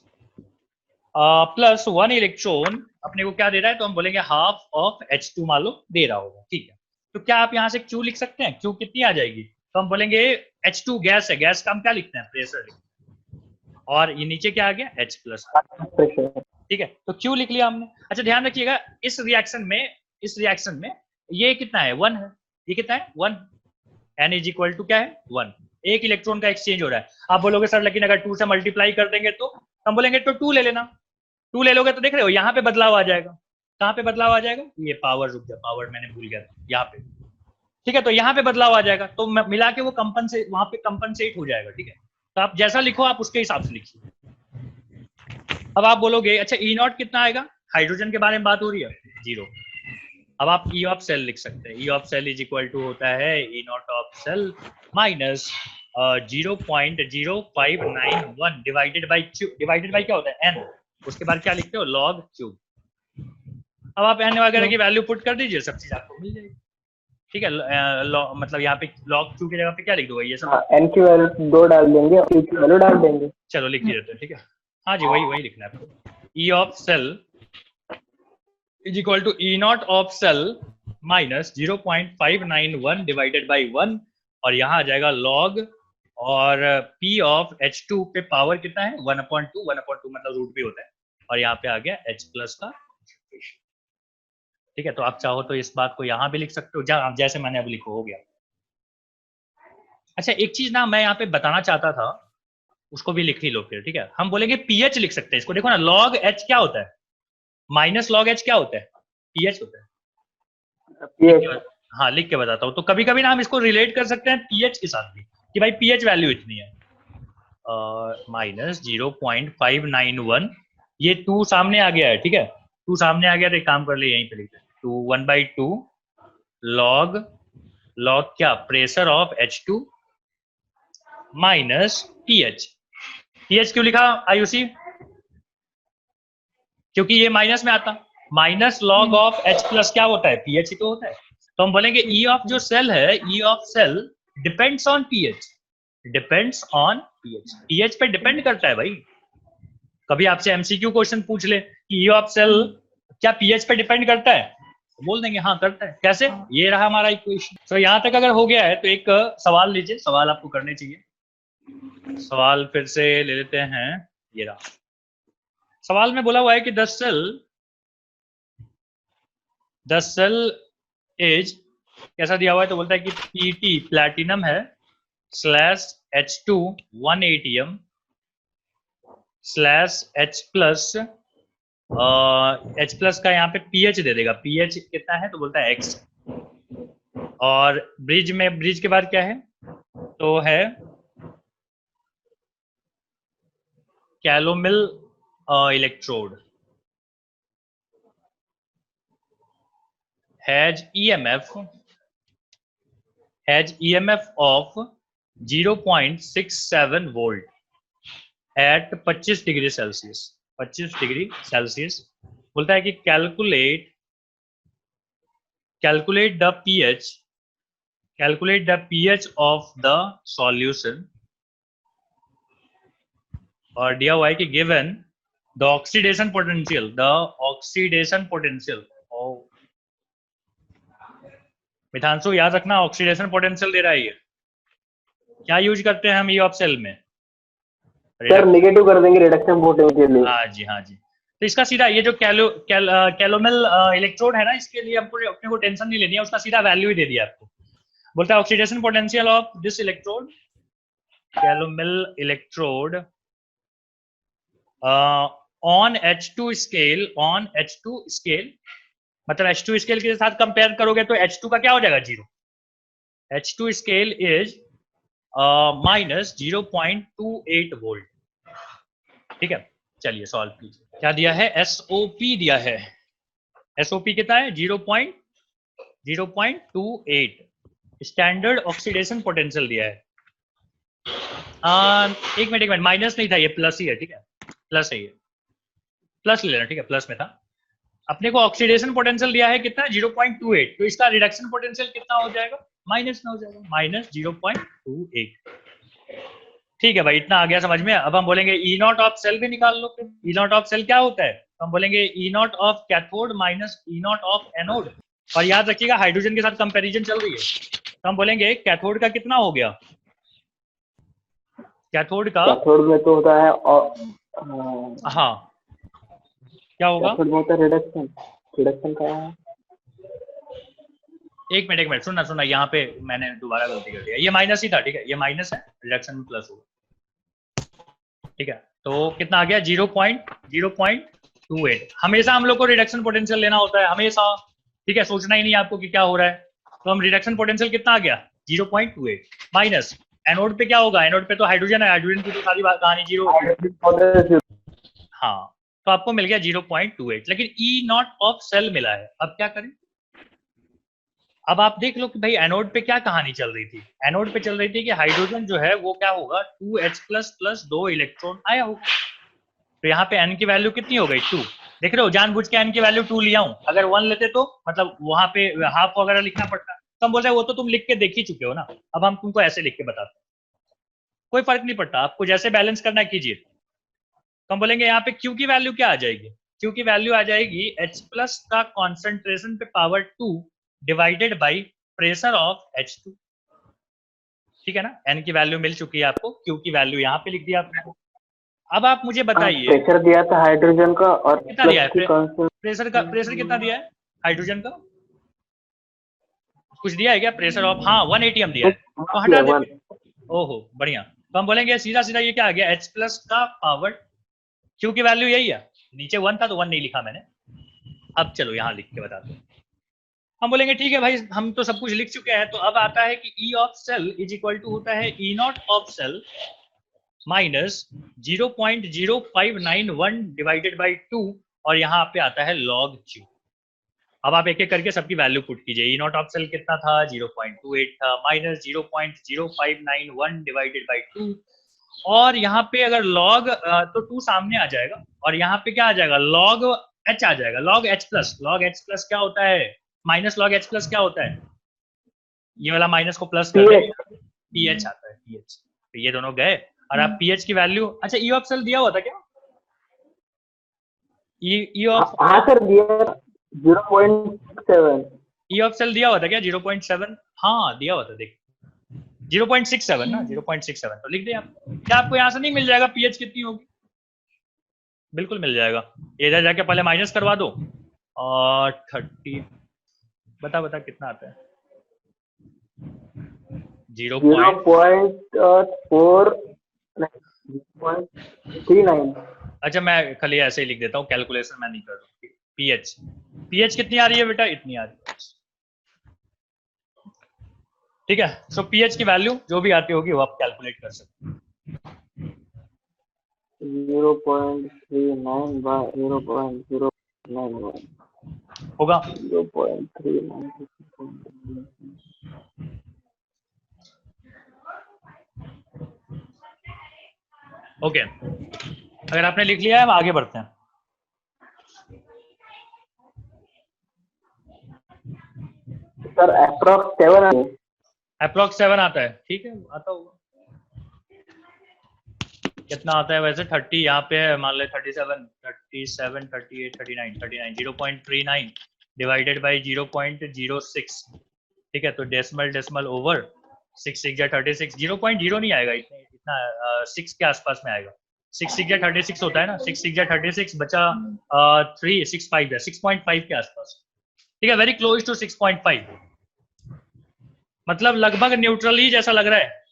plus 1 electron अपने को क्या दे रहा है, तो हम बोलेंगे हाफ ऑफ H2 मान लो दे रहा होगा, ठीक है। तो क्या आप यहाँ से Q लिख सकते हैं, Q कितनी आ जाएगी, तो हम बोलेंगे H2 गैस है, गैस का हम क्या लिखते हैं, प्रेशर, और ये नीचे क्या आ गया, H प्लस, ठीक है, तो Q लिख लिया हमने। अच्छा ध्यान रखिएगा इस रिएक्शन में ये कितना है, 1 है, ये कितना है 1, N इज इक्वल टू क्या है 1, एक इलेक्ट्रॉन का एक्सचेंज हो रहा है। आप बोलोगे सर लेकिन अगर 2 से मल्टीप्लाई कर देंगे तो हम बोलेंगे तो 2 ले लेना, 2 ले लोगे तो देख रहे हो यहाँ पे बदलाव आ जाएगा, कहाँ पे बदलाव आ जाएगा, ये पावर, रुक गया, पावर मैंने भूल गया था यहाँ पे, ठीक है, तो यहाँ पे बदलाव आ जाएगा, तो मिला के वो कंपनसेट, वहां पे कंपनसेट हो जाएगा, ठीक है। तो आप जैसा लिखो आप उसके हिसाब से लिखिए। अब आप बोलोगे अच्छा E नॉट कितना आएगा, हाइड्रोजन के बारे में बात हो रही है, 0। अब आप E ऑफ सेल लिख सकते हैं, E of cell is equal to होता है E naught of cell minus 0.0591 divided by Q, divided by क्या होता है N, उसके बाद क्या लिखते हो log Q। अब आप N वगैरह की वैल्यू पुट कर दीजिए, सब चीज आपको मिल जाएगी, ठीक है, मतलब यहाँ पे log 2 की जगह पे क्या लिख दूंगा ये सब? हाँ, n की वैल्यू 2 डाल देंगे और p की वैल्यू डाल देंगे। चलो लिख दिए ठीक है। हाँ जी, वही लिखना है आपको। E of cell is equal to E naught of cell minus 0.591 divided by 1, और यहाँ आ जाएगा log, और P ऑफ H2 पे पावर कितना है 1/2, 1/2 मतलब रूट भी होता है, और यहाँ पे आ गया H प्लस का। ठीक है, तो आप चाहो तो इस बात को यहाँ भी लिख सकते हो, जैसे मैंने अभी लिखो, हो गया। अच्छा, एक चीज ना मैं यहाँ पे बताना चाहता था, उसको भी लिख ही लो फिर। ठीक है, हम बोलेंगे पीएच लिख सकते हैं इसको। देखो ना, log H क्या होता है, माइनस log H क्या होता है, पीएच होता है। pH हाँ, लिख के बताता हूँ। तो कभी कभी ना हम इसको रिलेट कर सकते हैं पीएच के साथ भी, कि भाई पीएच वैल्यू इतनी है, माइनस 0.591, ये 2 सामने आ गया है। ठीक है, 2 सामने आ गया तो एक काम कर ले, यहीं पे लिखते हैं 2 1/2 log क्या, pressure of H2 minus pH. PH क्यों लिखा आयुषी? क्योंकि ये माइनस में आता, minus log of H plus क्या होता है, पीएच ही तो होता है। तो हम बोलेंगे E ऑफ जो सेल है, E of cell depends on pH, depends on pH, pH पे डिपेंड करता है भाई। कभी आपसे एमसीक्यू क्वेश्चन पूछ ले कि E ऑफ सेल क्या पीएच पे डिपेंड करता है, बोल देंगे हाँ करता है। कैसे? ये रहा हमारा इक्वेशन। तो यहाँ तक अगर हो गया है तो एक सवाल लीजिए, सवाल आपको करने चाहिए। सवाल फिर से ले लेते हैं, ये रहा सवाल में बोला हुआ है कि द सेल एज कैसा दिया हुआ है, तो बोलता है कि पीटी प्लैटिनम है slash H2 1 ATM slash H plus, H plus का यहाँ पे पीएच दे देगा, पीएच कितना है तो बोलता है X, और ब्रिज के बाद क्या है तो है calomel electrode has EMF of 0.67 volt at 25 degree Celsius, 25 degree Celsius. बोलता है कि calculate the pH of the solution, और दिया हुआ है कि given the oxidation potential. Mithanshu याद रखना, ऑक्सीडेशन पोटेंशियल दे रहा है ये। क्या यूज करते हैं हम ई ऑफ सेल में? सर नेगेटिव कर देंगे रिडक्शन पोटेंशियल। हाँ जी, हाँ जी। तो इसका सीधा ये जो कैलोमिल इलेक्ट्रोड है ना, इसके लिए हमको अपने को टेंशन नहीं लेनी है, उसका सीधा वैल्यू ही दे दिया आपको। बोलता है oxidation potential of this electrode, calomel electrode on H2 scale, मतलब H2 स्केल के साथ कंपेयर करोगे तो H2 का क्या हो जाएगा, 0। H2 scale is minus 0.28 volt. ठीक है, चलिए सॉल्व कीजिए। क्या दिया है, SOP दिया है, SOP कितना है 0.28, स्टैंडर्ड ऑक्सीडेशन पोटेंशियल दिया है। एक मिनट, माइनस नहीं था ये, प्लस ही है। ठीक है, प्लस है ये, प्लस ले लेना। ठीक है, प्लस में था। अपने को ऑक्सीडेशन पोटेंशियल दिया है कितना, 0.28, तो इसका रिडक्शन पोटेंशियल कितना हो जाएगा, माइनस में हो जाएगा, माइनस 0.28। ठीक है भाई, इतना आ गया समझ में। अब हम बोलेंगे ई नॉट ऑफ सेल भी निकाल लो। ई नॉट ऑफ सेल क्या होता है, तो हम बोलेंगे E naught of cathode minus E naught of anode, और याद रखिएगा हाइड्रोजन के साथ कंपैरिजन चल रही है, तो हम बोलेंगे कैथोड का कितना हो गया, कैथोड में तो होता है हाँ क्या होगा, कैथोड में होता है रिडक्शन का है। एक मिनट सुनना, यहाँ पे मैंने दोबारा गलती कर दिया, ये माइनस ही था। ठीक है, ये माइनस है, रिडक्शन में प्लस होगा। ठीक है, तो कितना आ गया 0.28। हमेशा हम लोग को रिडक्शन पोटेंशियल लेना होता है, हमेशा। ठीक है, सोचना ही नहीं आपको कि क्या हो रहा है। तो हम रिडक्शन पोटेंशियल कितना आ गया 0.28 माइनस एनोड पे क्या होगा, एनोड पे तो हाइड्रोजन है, हाइड्रोजन की तो सारी कहानी 0। हाँ, तो आपको मिल गया 0.28, लेकिन ई नॉट ऑफ सेल मिला है। अब क्या करें, अब आप देख लो कि भाई एनोड पे क्या कहानी चल रही थी। एनोड पे चल रही थी कि हाइड्रोजन जो है वो क्या होगा 2H प्लस 2 इलेक्ट्रॉन आया होगा। तो यहाँ पे n की वैल्यू कितनी हो गई 2। देख रहे हो, जानबूझ के n की वैल्यू 2 लिया हूं, अगर 1 लेते तो मतलब वहां पे हाफ वगैरह लिखना पड़ता। तो हम बोल रहे हैं वो तो तुम लिख के देख ही चुके हो ना, अब हम तुमको ऐसे लिख के बताते हैं, कोई फर्क नहीं पड़ता, आपको जैसे बैलेंस करना है कीजिए। तो हम बोलेंगे यहाँ पे Q की वैल्यू क्या आ जाएगी, Q की वैल्यू आ जाएगी H प्लस का कॉन्सेंट्रेशन पे power 2 divided by pressure of H2। ठीक है ना, N की वैल्यू मिल चुकी है आपको, Q की वैल्यू यहाँ पे लिख दिया आपने। अब आप मुझे बताइए प्रेशर दिया था हाइड्रोजन का और कितना दिया है, प्लस की कॉन्सेंट्रेशन प्रेशर कितना दिया है हाइड्रोजन का, कुछ दिया है क्या प्रेशर ऑफ, हाँ 1 atm दिया है, तो हटा देते। ओहो बढ़िया, तो हम बोलेंगे सीधा सीधा ये क्या आ गया, H प्लस का पावर, Q की वैल्यू यही है, नीचे 1 था तो 1 नहीं लिखा मैंने। अब चलो यहाँ लिख के बताते हैं, हम बोलेंगे ठीक है भाई हम तो सब कुछ लिख चुके हैं, तो अब आता है कि E of cell is equal to होता है E naught of cell minus 0.0591 divided by 2, और यहाँ पे आता है log Q। अब आप एक एक करके सबकी वैल्यू पुट कीजिए, ई नॉट ऑफ सेल कितना था 0.28 था, माइनस 0.0591 डिवाइडेड बाई 2, और यहाँ पे अगर log तो 2 सामने आ जाएगा, और यहाँ पे क्या आ जाएगा log H आ जाएगा, log H प्लस क्या होता है, माइनस log H प्लस क्या होता है, ये वाला माइनस को प्लस कर देंगे, pH आता है pH, तो ये दोनों गए, और आप pH की वैल्यू, अच्छा ई ऑफ सेल दिया हुआ था क्या, ई ऑफ हाँ सर दिया 0.7 ई ऑफ सेल दिया हुआ था क्या 0.7, हाँ दिया हुआ था, देख 0.67 ना, 0.67 तो लिख दे आप, क्या आपको यहाँ से नहीं मिल जाएगा pH कितनी होगी, बिल्कुल मिल जाएगा, इधर जाके पहले माइनस करवा दो, और 30 बता कितना आता है 0.39। अच्छा मैं खाली ऐसे ही लिख देता हूँ, कैलकुलेशन मैं नहीं कर रहा, pH कितनी आ रही है बेटा, इतनी आ रही है, ठीक है। सो pH की वैल्यू जो भी आती होगी वो आप कैलकुलेट कर सकते हैं, 0.39 by 0.091 होगा 0.39। ओके अगर आपने लिख लिया है हम आगे बढ़ते हैं। सर अप्रोक्स 7 आता है, ठीक है आता होगा, कितना आता है वैसे 30 यहाँ पे है, मान ले 37 38 39 0.39 डिवाइडेड बाई 0.06, ठीक है, तो डेसिमल ओवर 6 6 36, 0.0 नहीं आएगा, इतना 6 के आसपास में आएगा, 6 6 36 होता है ना, 6 6 36 बचा 3 6 5 है, 6.5 के आसपास, ठीक है, वेरी क्लोज टू 6.5, मतलब लगभग न्यूट्रल ही जैसा लग रहा है,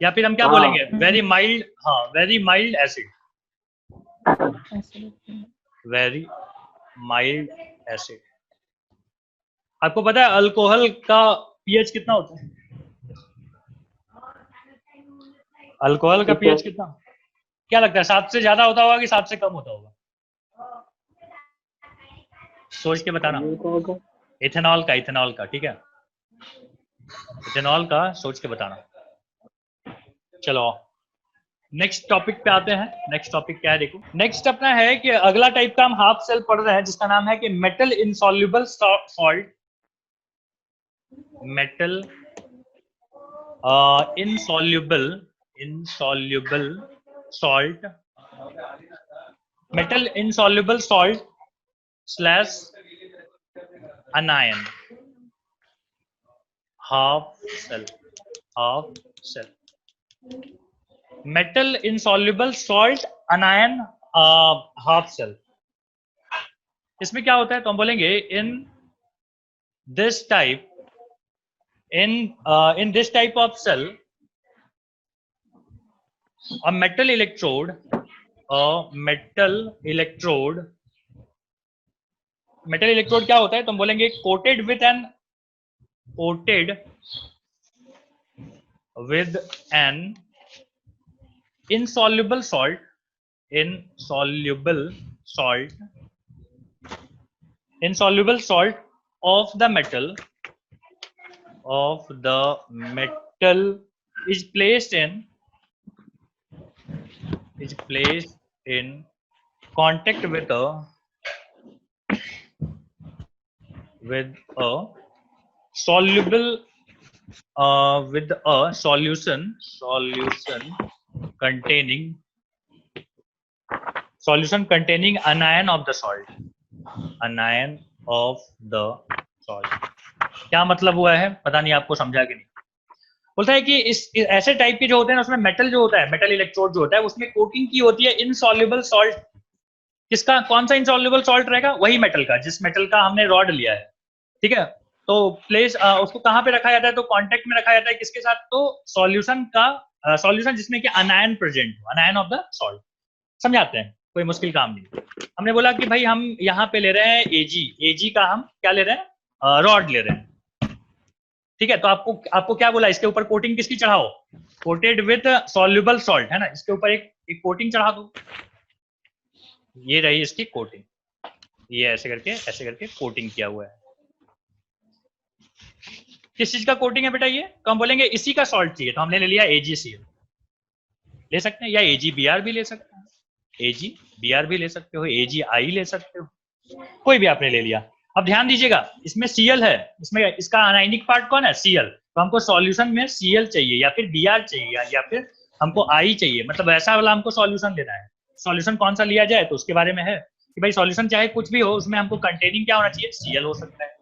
या फिर हम क्या बोलेंगे वेरी माइल्ड, हाँ very mild acid, very mild acid. आपको पता है अल्कोहल का pH कितना होता है, अल्कोहल का pH कितना, क्या लगता है 7 से ज्यादा होता होगा कि 7 से कम होता होगा, सोच के बताना, इथेनॉल का ठीक है, इथेनॉल का सोच के बताना। चलो नेक्स्ट टॉपिक पे आते हैं, नेक्स्ट टॉपिक क्या है देखो, नेक्स्ट अपना है कि अगला टाइप का हम हाफ सेल पढ़ रहे हैं जिसका नाम है कि metal insoluble salt, metal insoluble salt, metal insoluble salt slash anion half cell, metal insoluble salt anion half cell, इसमें क्या होता है तो हम बोलेंगे in this type of cell a metal electrode क्या होता है तो हम बोलेंगे coated with an insoluble salt of the metal is placed in contact with a soluble with a solution containing anion of the salt. क्या मतलब हुआ है, पता नहीं आपको समझा कि नहीं। बोलता है कि इस ऐसे टाइप के जो होते हैं उसमें मेटल जो होता है, मेटल इलेक्ट्रोड जो होता है, उसमें कोटिंग की होती है इनसॉल्युबल सॉल्ट। किसका, कौन सा इनसॉल्युबल सॉल्ट रहेगा? वही मेटल का, जिस मेटल का हमने रॉड लिया है, ठीक है। तो प्लेस उसको कहाँ पे रखा जाता है? तो कांटेक्ट में रखा जाता है किसके साथ? तो सॉल्यूशन का, सॉल्यूशन जिसमें कि अनायन प्रेजेंट हो, अनायन ऑफ द सॉल्ट। समझाते हैं, कोई मुश्किल काम नहीं। हमने बोला कि भाई हम यहाँ पे ले रहे हैं एजी का हम क्या ले रहे हैं? रॉड ले रहे हैं, ठीक है। तो आपको क्या बोला, इसके ऊपर कोटिंग किसकी चढ़ाओ? कोटेड विद सॉल्युबल सॉल्ट, है ना। इसके ऊपर एक कोटिंग चढ़ा दो। ये रही इसकी कोटिंग, ये ऐसे करके कोटिंग किया हुआ है। किस चीज का कोटिंग है बेटा ये? तो हम बोलेंगे इसी का सॉल्ट चाहिए, तो हमने ले लिया AgCl। ले सकते हैं, या AgBr भी ले सकते हैं, AgBr भी ले सकते हो, AgI ले सकते हो, कोई भी आपने ले लिया। अब ध्यान दीजिएगा, इसमें Cl है, इसमें इसका अनायनिक पार्ट कौन है? Cl। तो हमको सॉल्यूशन में Cl चाहिए, या फिर Br चाहिए, या फिर हमको I चाहिए, मतलब वैसा वाला हमको सॉल्यूशन लेना है। सॉल्यूशन कौन सा लिया जाए? तो उसके बारे में है कि भाई सॉल्यूशन चाहे कुछ भी हो, उसमें हमको कंटेनिंग क्या होना चाहिए? Cl हो सकता है,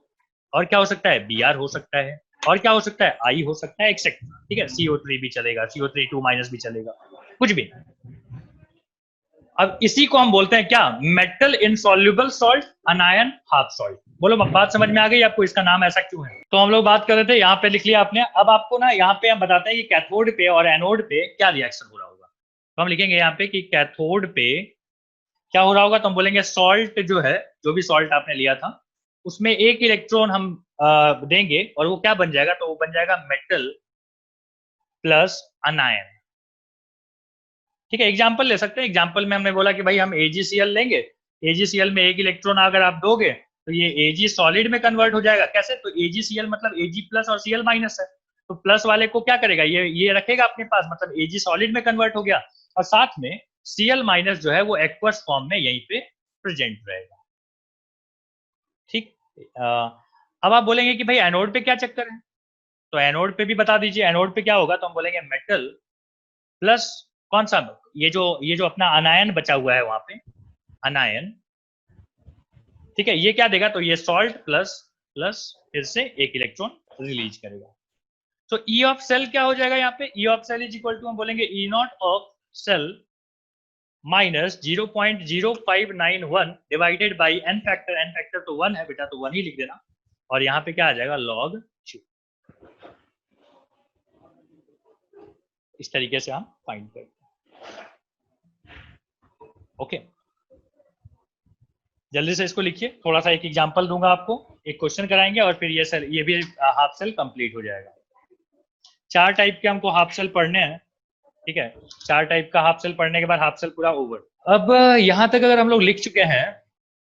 और क्या हो सकता है? Br हो सकता है, और क्या हो सकता है? I हो सकता है, एक्सेट्रा, ठीक है। CO3 भी चलेगा, CO3 2- भी चलेगा, कुछ भी। अब इसी को हम बोलते हैं क्या? Metal insoluble salt, anion half salt. बोलो बात समझ में आ गई आपको? इसका नाम ऐसा क्यों है? तो हम लोग बात कर रहे थे, यहाँ पे लिख लिया आपने। अब आपको ना यहाँ पे हम बताते हैं कि कैथोड पे और एनोड पे क्या रिएक्शन हो रहा होगा। तो हम लिखेंगे यहाँ पे कि कैथोड पे क्या हो रहा होगा। तो हम बोलेंगे सॉल्ट जो है, जो भी सॉल्ट आपने लिया था, उसमें एक इलेक्ट्रॉन हम देंगे, और वो क्या बन जाएगा? तो वो बन जाएगा मेटल प्लस अनायन, ठीक है। एग्जाम्पल ले सकते हैं। एग्जाम्पल में हमने बोला कि भाई हम AgCl लेंगे, AgCl में एक इलेक्ट्रॉन अगर आप दोगे तो ये Ag सॉलिड में कन्वर्ट हो जाएगा। कैसे? तो AgCl मतलब Ag प्लस और Cl माइनस है, तो प्लस वाले को क्या करेगा? ये रखेगा अपने पास, मतलब Ag सॉलिड में कन्वर्ट हो गया, और साथ में Cl माइनस जो है वो एक्वस फॉर्म में यहीं पे प्रेजेंट रहेगा, ठीक। अब आप बोलेंगे कि भाई एनोड पे क्या चक्कर है? तो एनोड पे भी बता दीजिए, एनोड पे क्या होगा। तो हम बोलेंगे मेटल प्लस कौन सा? ये जो अपना अनायन बचा हुआ है वहां पे, अनायन, ठीक है। ये क्या देगा? तो ये सॉल्ट प्लस फिर से एक इलेक्ट्रॉन रिलीज करेगा। तो E ऑफ सेल क्या हो जाएगा यहाँ पे? E of cell is equal to, हम बोलेंगे E naught of cell minus 0.0591 divided by n factor तो 1 है बेटा, तो 1 ही लिख देना, और यहाँ पे क्या आ जाएगा? log 2। इस तरीके से हम फाइंड करते हैं, ओके। जल्दी से इसको लिखिए, थोड़ा सा एक एग्जांपल दूंगा आपको, एक क्वेश्चन कराएंगे, और फिर ये भी हाफ सेल कंप्लीट हो जाएगा। 4 टाइप के हमको हाफ सेल पढ़ने हैं, ठीक है। 4 टाइप का हाफ सेल पढ़ने के बाद हाफ सेल पूरा ओवर। अब यहाँ तक अगर हम लोग लिख चुके हैं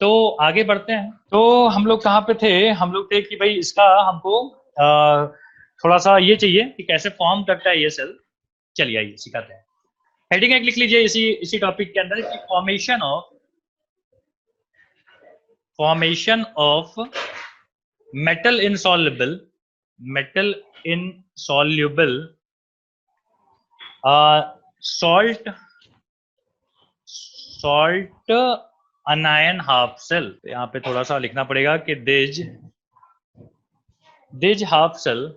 तो आगे बढ़ते हैं। तो हम लोग कहाँ पे थे? हम लोग थे कि भाई इसका हमको थोड़ा सा ये चाहिए कि कैसे फॉर्म करता है ये सेल। चलिए आइए सिखाते हैं। हेडिंग एक लिख लीजिए इसी टॉपिक के अंदर कि formation of metal insoluble salt anion half cell। यहाँ पे थोड़ा सा लिखना पड़ेगा कि these half cells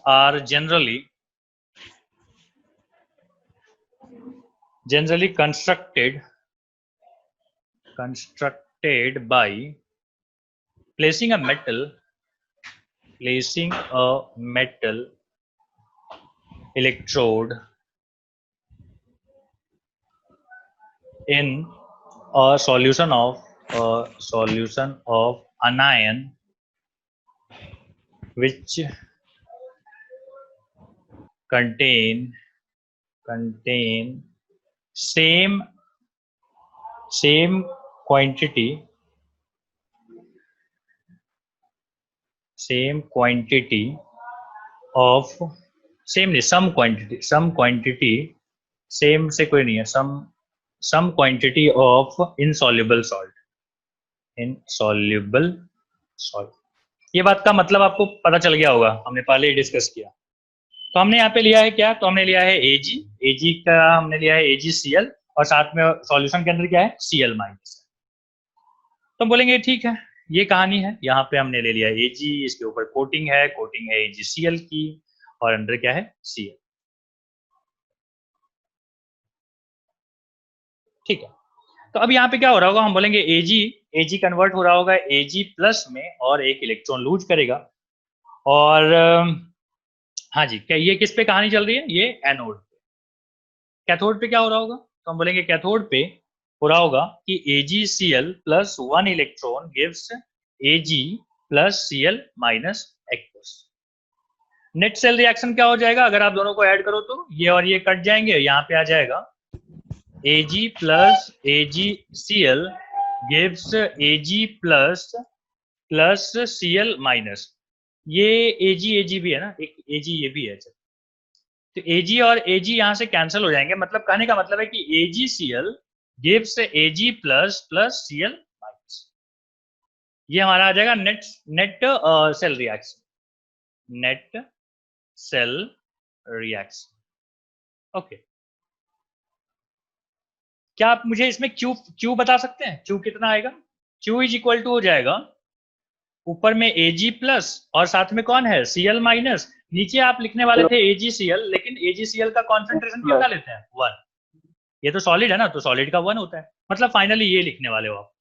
are generally constructed by placing a metal electrode in a solution of anion which contain same quantity of some quantity of insoluble salt insoluble salt. ये बात का मतलब आपको पता चल गया होगा, हमने पहले ही डिस्कस किया। तो हमने यहाँ पे लिया है क्या, तो हमने लिया है Ag का हमने लिया है AgCl और साथ में सॉल्यूशन के अंदर क्या है Cl माइनस। तो बोलेंगे ठीक है, ये कहानी है। यहाँ पे हमने ले लिया Ag, इसके ऊपर कोटिंग है AgCl की, और अंदर क्या है Cl। ठीक है, तो अब यहाँ पे क्या हो रहा होगा, हम बोलेंगे Ag कन्वर्ट हो रहा होगा Ag प्लस में और एक इलेक्ट्रॉन लूज करेगा। और हाँ जी, क्या ये किस पे कहानी चल रही है, ये एनोड पे। कैथोड पे क्या हो रहा होगा, तो हम बोलेंगे कैथोड पे हो रहा होगा कि AgCl plus 1 electron gives Ag plus Cl minus aqueous. Net cell reaction क्या हो जाएगा, अगर आप दोनों को ऐड करो तो ये और ये कट जाएंगे, यहाँ पे आ जाएगा Ag plus AgCl gives Ag plus Cl minus. ये Ag भी है ना, एक Ag ये भी है। तो Ag और Ag यहां से कैंसिल हो जाएंगे, मतलब कहने का मतलब है कि AgCl gives Ag plus Cl minus. ये हमारा आ जाएगा net cell reaction, net cell reaction. Okay, क्या आप मुझे इसमें Q बता सकते हैं, Q कितना आएगा? Q इज इक्वल टू हो जाएगा ऊपर में Ag प्लस और साथ में कौन है Cl माइनस, नीचे आप लिखने वाले थे AgCl, लेकिन AgCl का कॉन्सेंट्रेशन कितना लेते हैं 1। ये तो सॉलिड है ना, तो सॉलिड का 1 होता है, मतलब फाइनली ये लिखने वाले हो आप।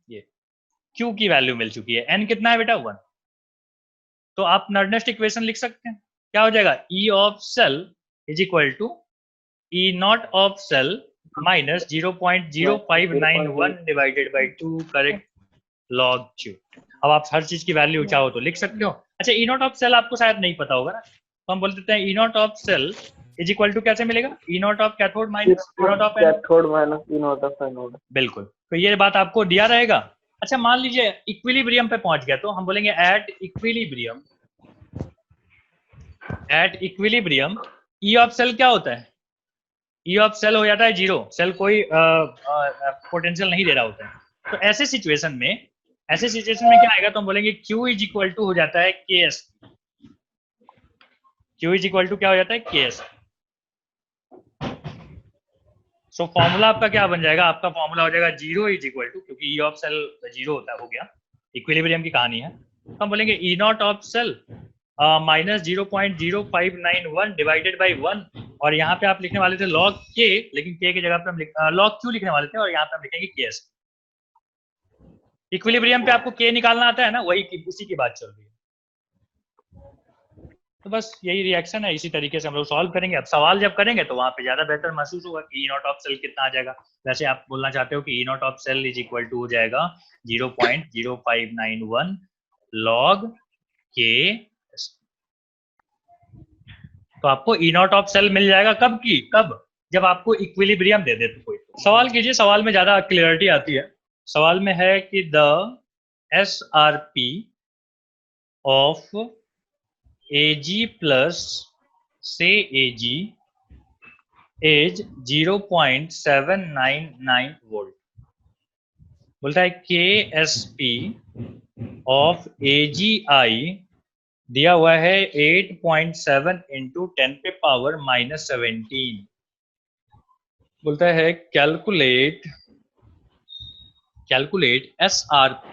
ये Q की वैल्यू मिल चुकी है, N कितना है बेटा 1। तो आप नर्नेस्ट इक्वेशन लिख सकते हैं, क्या हो जाएगा E of cell is equal to E naught of cell minus 0.0591 divided by 2 correct log Q। अब आप हर चीज की वैल्यू चाहो तो लिख सकते हो। अच्छा, E नॉट ऑफ सेल आपको शायद नहीं पता होगा ना, तो हम बोल देते हैं E naught of cell is equal to कैसे मिलेगा, E naught of cathode minus E naught of cathode minus E naught of anode. बिल्कुल, तो ये बात आपको दिया रहेगा। अच्छा, मान लीजिए इक्विलिब्रियम पे पहुंच गया, तो हम बोलेंगे at equilibrium E of cell क्या होता है, E ऑफ सेल हो जाता है 0, सेल कोई पोटेंशियल नहीं दे रहा होता है। तो ऐसे सिचुएशन में क्या आएगा, तो हम बोलेंगे Q इज इक्वल टू हो जाता है KS। Q is equal to क्या हो जाता है KS। सो फॉर्मूला आपका क्या बन जाएगा, आपका फॉर्मूला हो जाएगा 0 इज इक्वल टू, क्योंकि E ऑफ सेल 0 होता है, हो गया, इक्विलिब्रियम की कहानी है। तो हम बोलेंगे E naught of cell minus 0.0591 divided by 1, और यहाँ पे आप लिखने वाले थे log K, लेकिन K की जगह पे हम log Q लिखने वाले थे, और यहाँ पे हम लिखेंगे KS। इक्विलिब्रियम पे आपको K निकालना आता है ना, वही उसी की बात चल रही है। तो बस यही रिएक्शन है, इसी तरीके से हम लोग सॉल्व करेंगे। अब सवाल जब करेंगे तो वहां पे ज्यादा बेहतर महसूस होगा कि E नॉट ऑफ सेल कितना आ जाएगा। वैसे आप बोलना चाहते हो कि E naught of cell is equal to हो जाएगा 0.0591 log K। तो आपको E नॉट ऑफ सेल मिल जाएगा कब जब आपको इक्विलिब्रियम दे दे तो कोई सवाल कीजिए, सवाल में ज्यादा क्लियरिटी आती है। सवाल में है कि the SRP of Ag plus से Ag इज 0.799 वोल्ट। बोलता है KSP ऑफ AgI दिया हुआ है 8.7 इंटू 10 पे पावर माइनस 17। बोलता है calculate SRP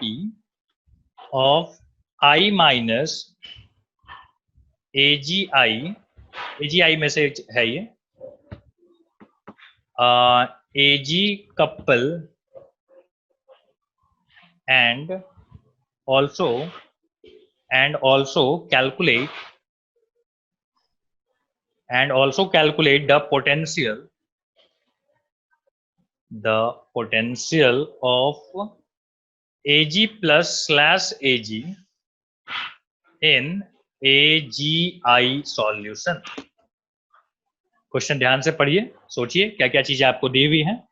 of I minus AgI में से है ये Ag couple and also calculate the potential of Ag plus / Ag in AgI solution। Question ध्यान से पढ़िए, सोचिए क्या क्या चीजें आपको दी हुई हैं।